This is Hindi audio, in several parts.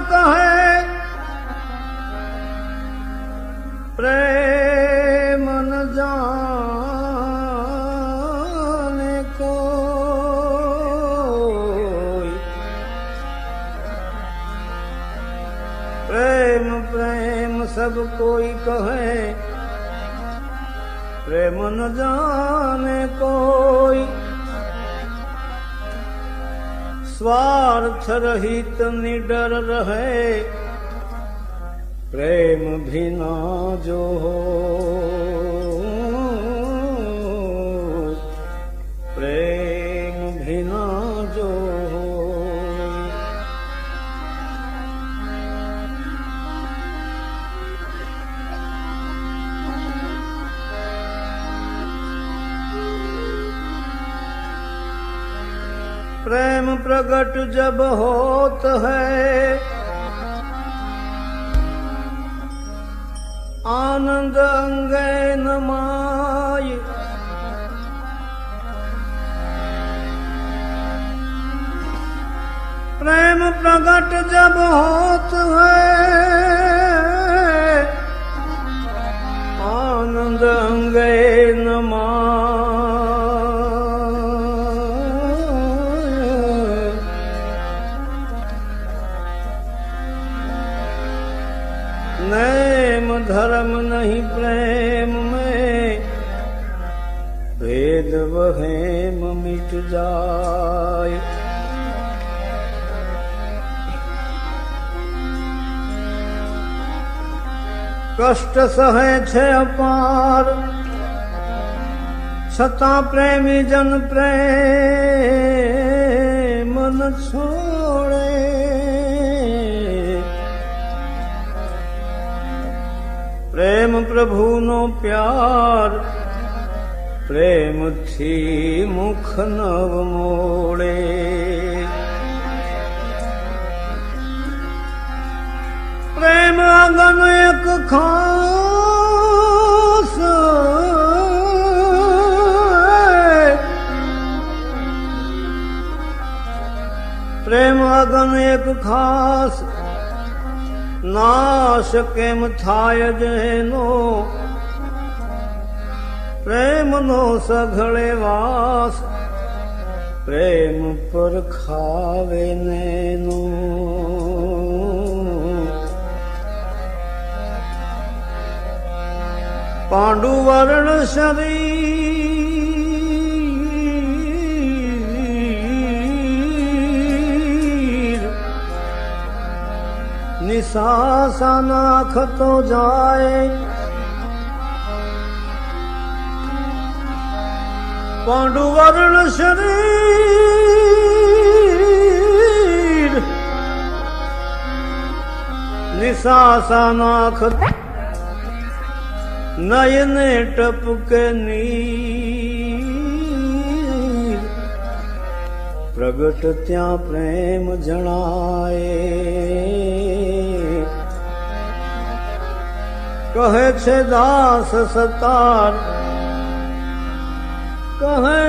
कहे प्रेम न जाने कोई। प्रेम प्रेम सब कोई कहे प्रेम न जाने कोई। स्वार्थ रहित निडर रहे प्रेम भी ना जो हो। प्रेम भी ना जो हो। प्रेम प्रगट जब होत है आनंद अंगे न माय। प्रेम प्रगट जब होत है आनंद अंगे न नेम धर्म नहीं प्रेम में भेद वहेम मिट जाए। कष्ट सहे छे अपार छता प्रेमी जन प्रेम न छोड़े। प्रेम प्रभु नो प्यार प्रेम थी मुख नव मोड़े। प्रेम अगन एक खास प्रेम अगन एक खास नाश केम थाय जेनो प्रेम नो सघळे वास प्रेम पर खावे नैनो। पांडु वर्ण शरीर निसासा नाख तो जाए। पांडु वर्ण शरीर निसासा नाख नयने टपके नीर प्रगट त्या प्रेम जणाए। कहे छे दास सतार कहे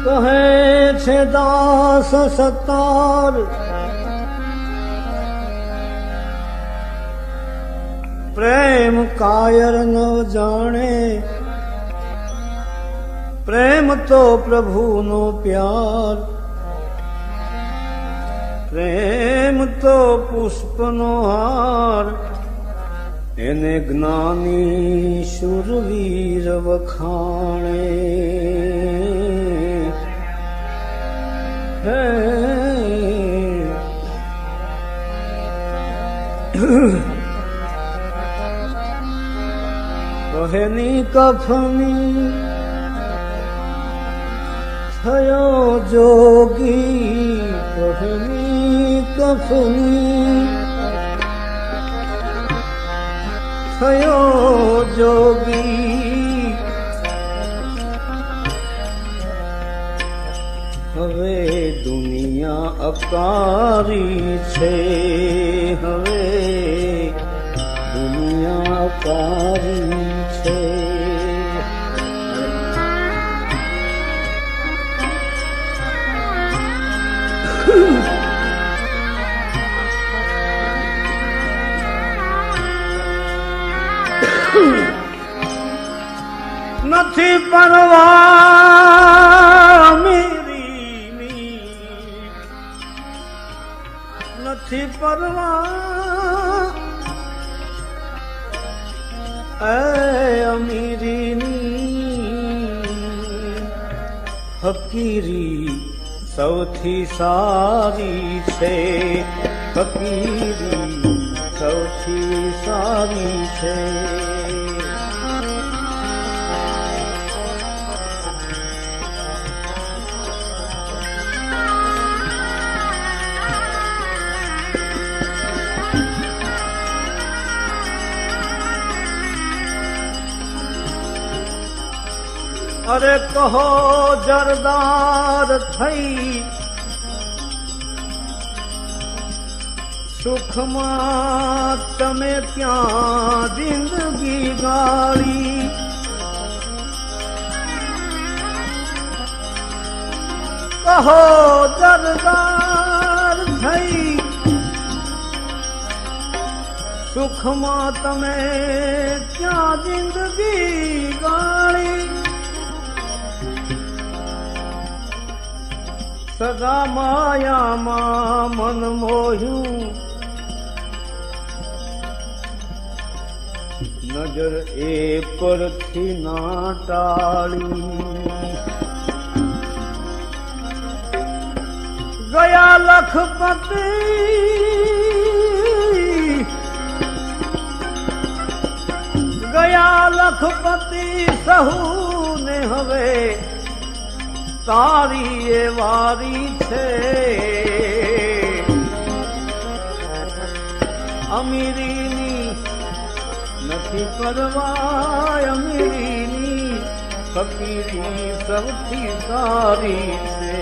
कहे छे दास सतार प्रेम कायर न जाने। प्रेम तो प्रभु नो प्यार प्रेम तो पुष्प नो हार एने ज्ञानी शूरवीर वखाणे। कहनी कफनी थयो जोगी कहनी कफनी थयो जोगी। हवे दुनिया अकारी छे हवे दुनिया अकारी छे। નથી પરવા મેરીની, નથી પરવા એ અમીરીની, ફકીરી સૌથી સારી છે, ફકીરી સૌથી સારી છે. અરે કહો જરદાર થઈ સુખમાં તમે ક્યાં જિંદગી ગાળી, કહો જરદાર થઈ સુખમાં તમે ક્યાં જિંદગી ગાળી. સદા માયામાં મન મોહ્યું, નજર એ પરથી ના ટાળી. ગયા લખપતિ ગયા લખપતિ સહુને હવે તારી એ વારી છે. અમીરીની નથી પરવા અમીરીની, ફકીરી સૌથી સારી છે.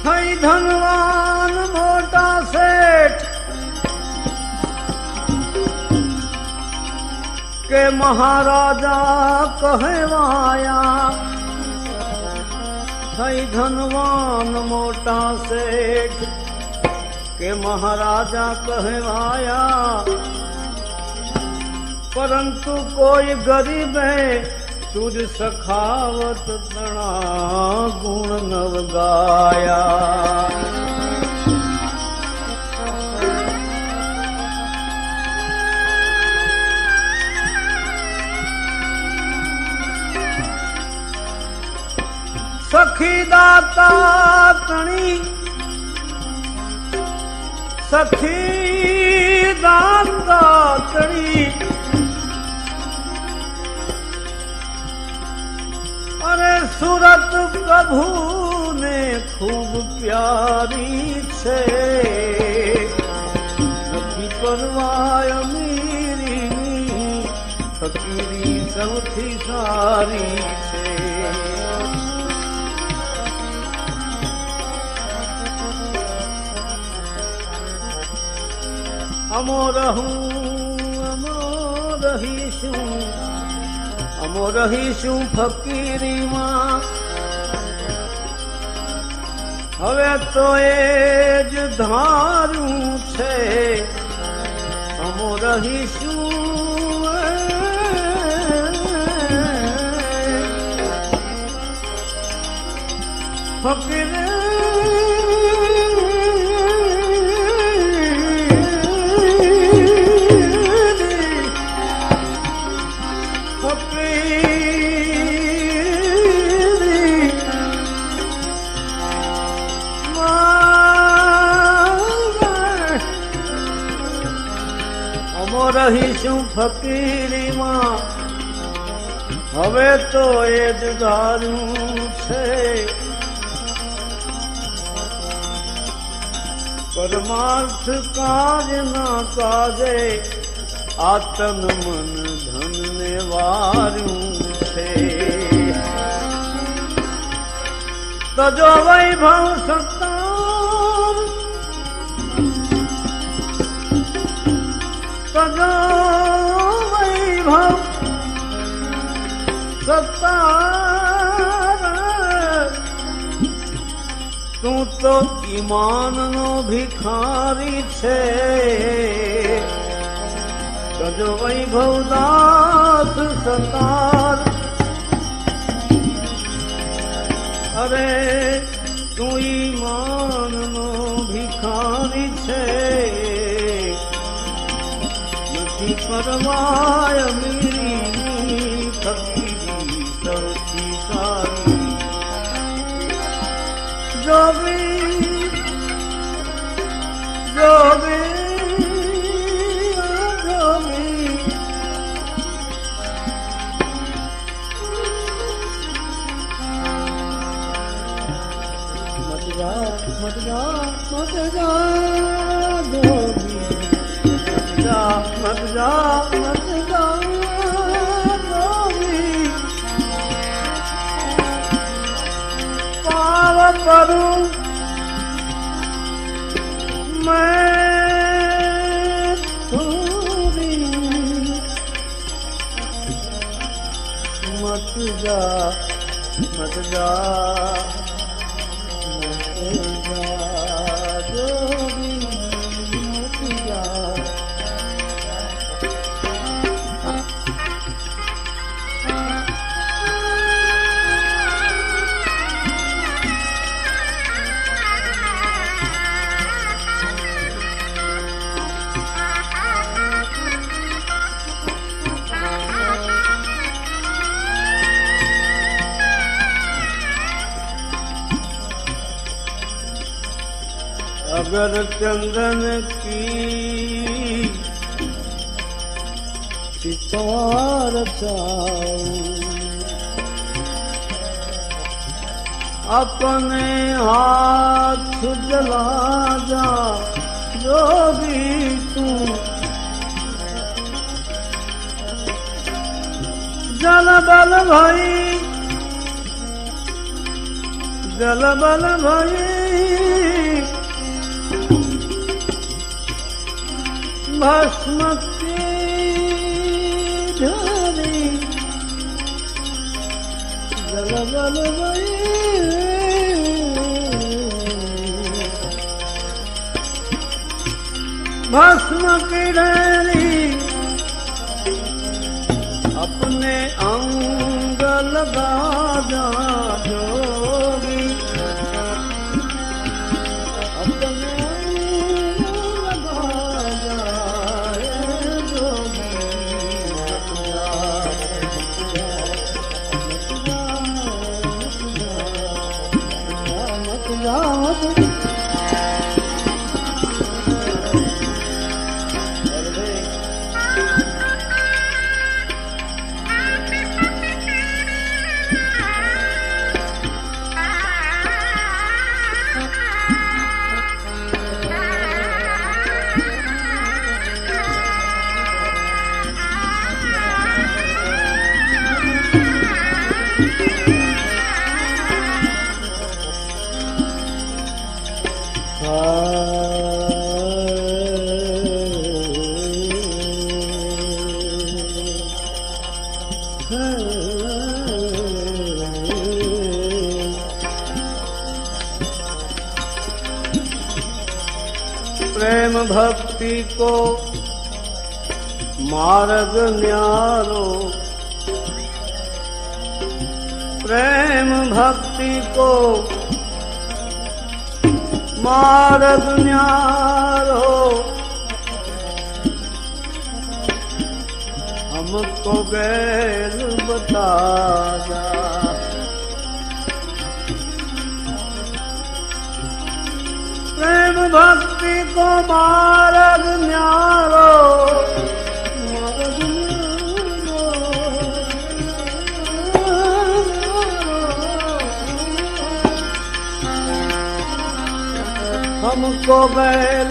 થઈ ધનવાન મોટા શેઠ કે મહારાજા કહેવાયા, થઈ ધનવાન મોટા શેઠ કે મહારાજા કહેવાયા. પરંતુ કોઈ ગરીબે તુજ સખાવત ઘણા ગુણ નવ ગાયા. સખી દાતા તણી સખી દાતા તણી અરે સુરત પ્રભુ ને ખૂબ પ્યારી છે. નથી પરવા અમીરીની, ફકીરી સૌથી સારી છે. અમો રહીશું ફકીરીમાં, હવે તો એ જ ધાર્યું છે. અમો રહીશું ફકીર રહીશું ફકીરીમાં, હવે તો એ જ ધાર્યું છે. પરમાર્થ કાજ ના કાજે આ તન મન ધન ને વાર્યું છે. तजो वैभव सत्तार, तजो वैभव सत्तार, तू तो ईमान नो भिखारी छे, तजो वैभव दास सतार। अरे तू ईमान नो भिखारी छे, नथी परवाय मेरी फकीरी सौથી सारी। जोगी जोगी जोगी मत जा मत जा मत जा जोगी, मत जा मत जा मत जा जोगी। पाव परूं मैं थोड़ी, मत जा मत जा मत जा जोगी, मत जा। अगर चंदन की सितार चाऊं, अपने हाथ जला जा जोगी तू। जल बल भाई जल बल भाई, भस्म की झरी जल बल भाई। भस्म की झरी अपने अंग लगा जा जोगी, अपने प्रेम भक्ति को मार्ग न्यारो, प्रेम भक्ति को मार्ग न्यारो, हमको गैर बता जा। प्रेम भक्ति को मार्ग न्यारो, मार्ग न्यारो, हमको बैल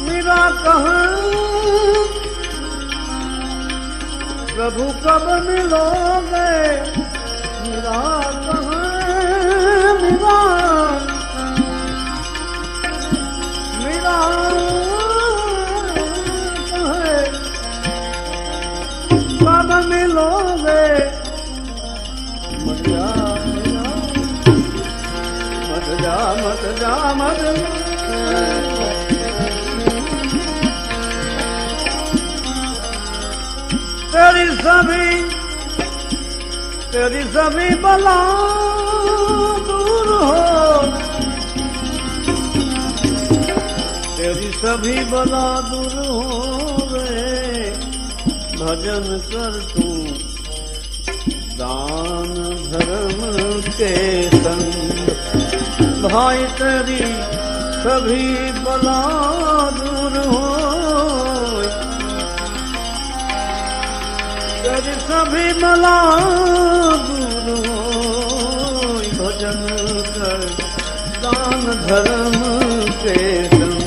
मेरा कहाँ प्रभु कब मिलोगे मेरा कहाँ मेरा मेरा कहाँ कब मिलोगे मत जा मत जा मत जा मत तेरी सभी बला दूर हो तेरी सभी बला दूर हो रे भजन कर तू दान धर्म के संग भाई तेरी सभी बला दूर हो तेरी सभी बला दूर हो भजन कर दान धर्म के संग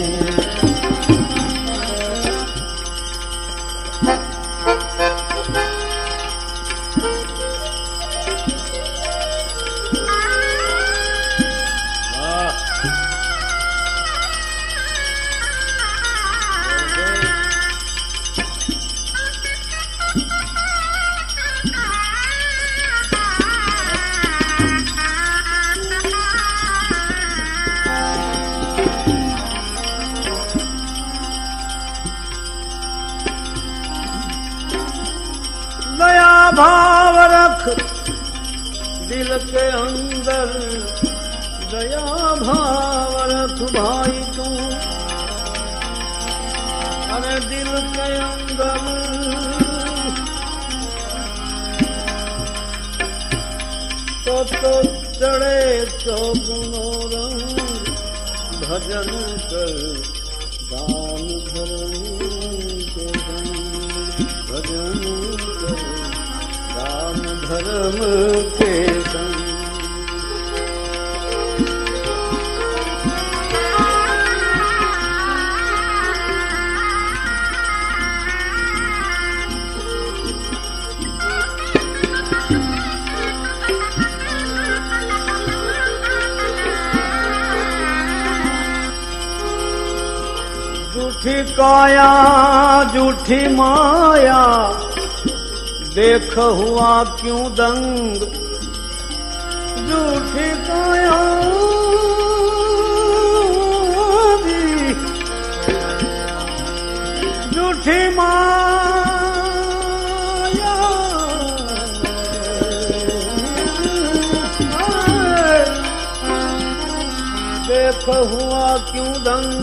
दया भाव रख दिल के अंदर दया भाव रख भाई तू अरे दिल के अंदर तो चढ़े तो गुणों रंग भजन कर दान धर्म के भजन दान धर्म के संग झूठी काया झूठी माया देख हुआ क्यों दंग झूठी काया झूठी माया देख हुआ क्यों दंग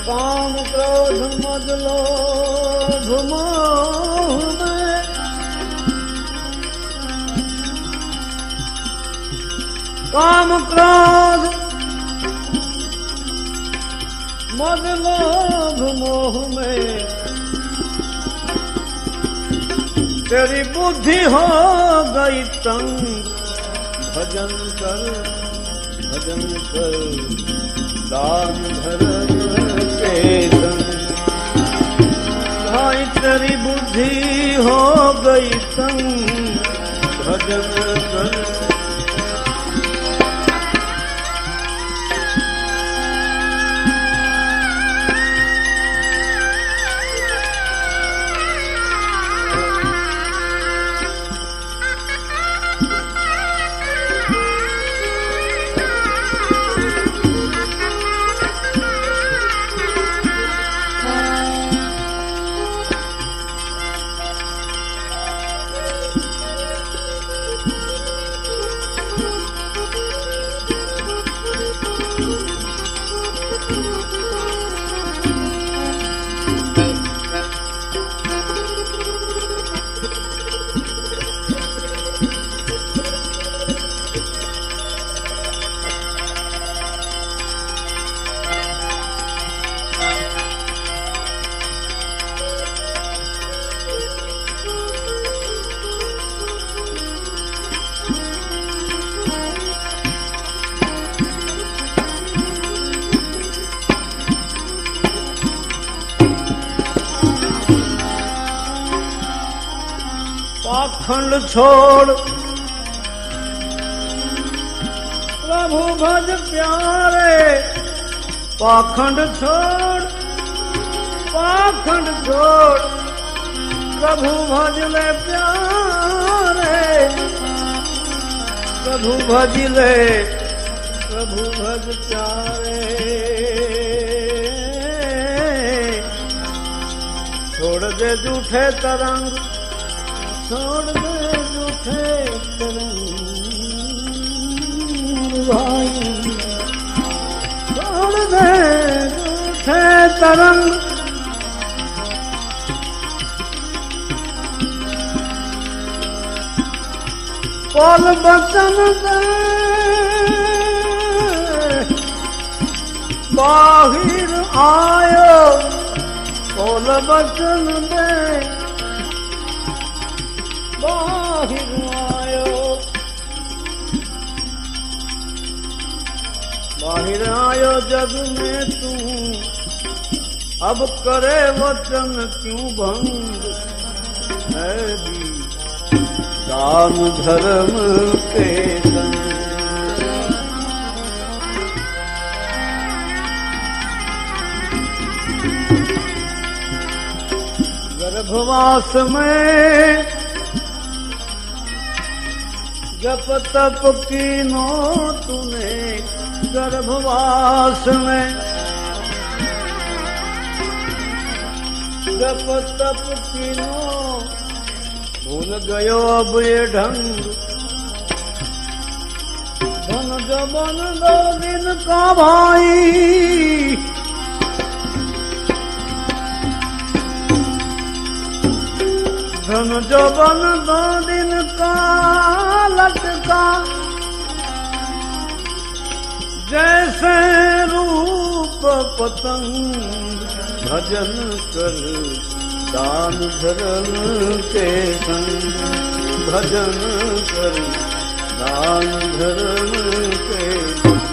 काम क्रोध मद लोभ मोह में काम क्रोध मद लोभ मोह में तेरी बुद्धि हो गई तंग भजन कर दान धर्म के संग भाई तेरी बुद्धि हो गई तंग भजन कर पाखंड छोड़ प्रभु भज प्यारे, पाखंड छोड़ प्रभु भज ले प्यारे, प्रभु भज ले, प्रभु भज प्यारे। छोड़ दे झूठे तरंग, छोड़ दे झूठे तरंग भाई, छोड़ दे झूठे तरंग। बोल बचन दे बाहिर आयो, बोल बचन दे बाहिर आयो, बाहिर आयो जग में तू, अब करे वचन क्यों भंग है भी दान धर्म के संग। गर्भवास में जप तप कीनो तूने, गर्भवास में जप तप कीनो, भूल गयो अब ये ढंग। धन जबन 2 दिन का भाई, धन जबन 2 दिन का लटका, जैसे रूप पतंग। भजन कर दान धर्म के संग, भजन कर दान धर्म के संग।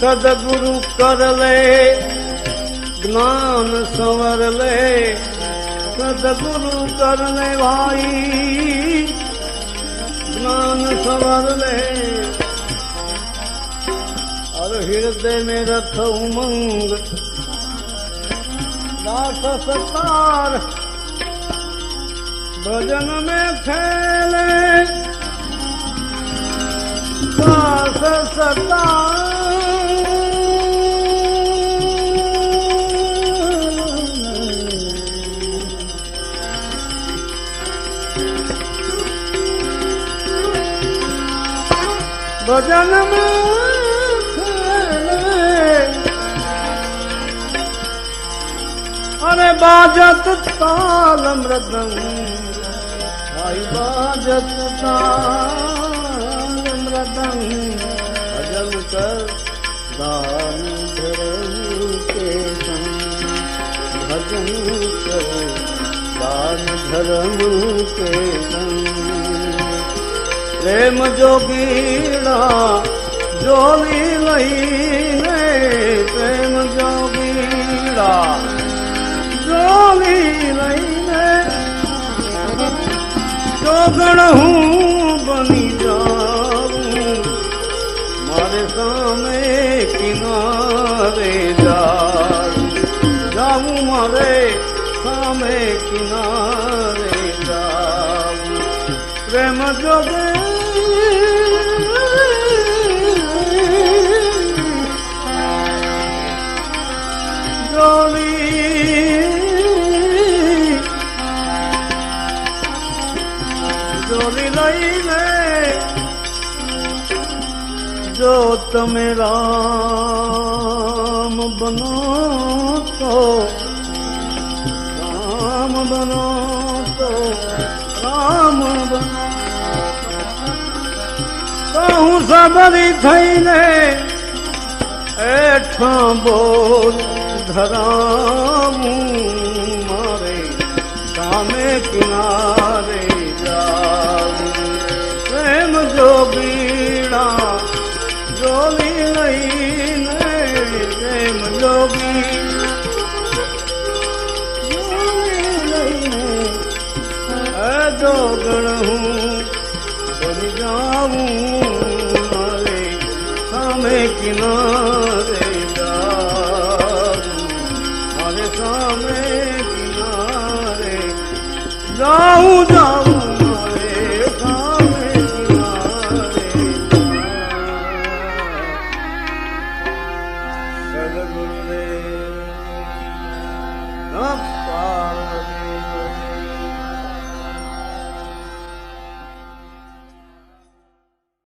सदगुरु कर ले ज्ञान संवर ले, सदगुरु कर ले भाई ज्ञान संवर ले। और हृदय में रख उमंग दास सतार, भजन में फैले दास सता भजन में अरे बाजत ताल मृदंग भाई बाजत ताल मृदंग भजन कर दान धर्म के संग भजन कर दान धर्म के संग प्रेम जोगीड़ा जोली लईने प्रेम जोगीड़ा जोली लईने जोगण हूँ बनी जाऊं मारे सामने किनारे जाऊं मारे सामने किनारे जाऊं प्रेम जोगे जोली जोली लईने जो तमे राम बनो तो राम बनो तो राम बनो कहूँ सबरी थईने एठा बोल धरामूं मारे सामे किनारे जाऊं प्रेम जोगीड़ा जोली लईने प्रेम जोगी जोली लईने जोगण हूँ बन जाऊं मारे सामे किनारे सामे किनारे जाऊं जाऊं मारे सामे किनारे सदगुरुदेव